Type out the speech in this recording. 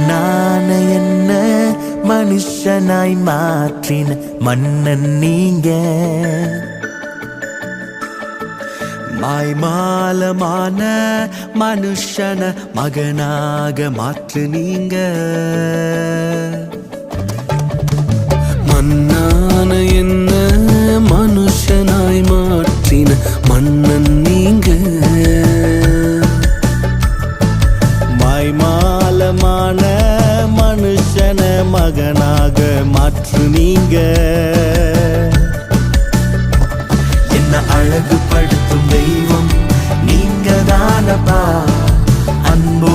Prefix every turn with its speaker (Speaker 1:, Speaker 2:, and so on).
Speaker 1: மண்ணான என்ன மனுஷனாய் மாற்றின மன்னன் நீங்க. மாய்மாலமான மனுஷன மகனாக மாற்று நீங்க.
Speaker 2: மண்ணான என்ன மனுஷனாய் மாற்றின மன்னன் நீங்க.
Speaker 1: மாய்மாலமான மனுஷன மகனாக மாற்று நீங்க. என்ன அழகுபடுத்தும் தெய்வம் நீங்க தானப்பா. அன்போ